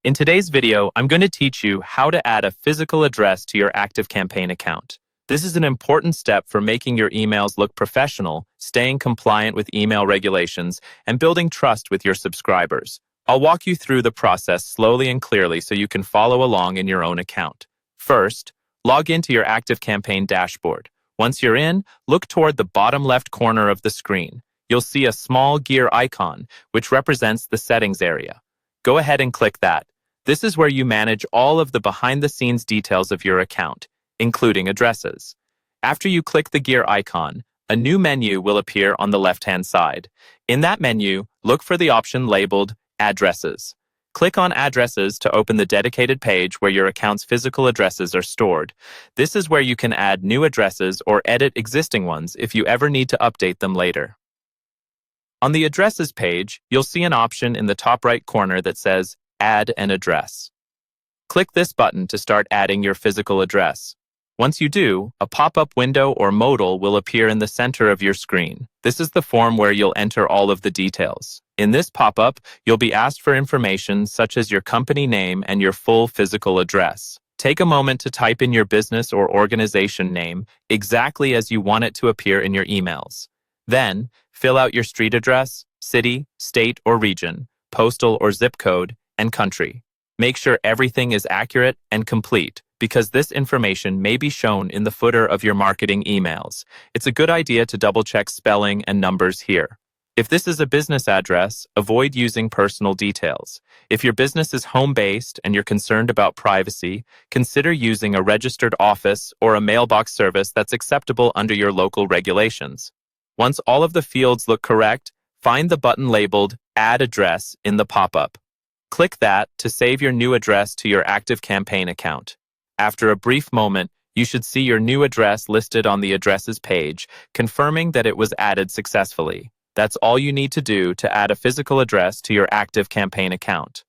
In today's video, I'm going to teach you how to add a physical address to your ActiveCampaign account. This is an important step for making your emails look professional, staying compliant with email regulations, and building trust with your subscribers. I'll walk you through the process slowly and clearly so you can follow along in your own account. First, log into your ActiveCampaign dashboard. Once you're in, look toward the bottom left corner of the screen. You'll see a small gear icon, which represents the settings area. Go ahead and click that. This is where you manage all of the behind-the-scenes details of your account, including addresses. After you click the gear icon, a new menu will appear on the left-hand side. In that menu, look for the option labeled Addresses. Click on Addresses to open the dedicated page where your account's physical addresses are stored. This is where you can add new addresses or edit existing ones if you ever need to update them later. On the Addresses page, you'll see an option in the top right corner that says Add an Address. Click this button to start adding your physical address. Once you do, a pop-up window or modal will appear in the center of your screen. This is the form where you'll enter all of the details. In this pop-up, you'll be asked for information such as your company name and your full physical address. Take a moment to type in your business or organization name exactly as you want it to appear in your emails. Then, fill out your street address, city, state or region, postal or zip code, and country. Make sure everything is accurate and complete, because this information may be shown in the footer of your marketing emails. It's a good idea to double-check spelling and numbers here. If this is a business address, avoid using personal details. If your business is home-based and you're concerned about privacy, consider using a registered office or a mailbox service that's acceptable under your local regulations. Once all of the fields look correct, find the button labeled Add Address in the pop-up. Click that to save your new address to your ActiveCampaign account. After a brief moment, you should see your new address listed on the Addresses page, confirming that it was added successfully. That's all you need to do to add a physical address to your ActiveCampaign account.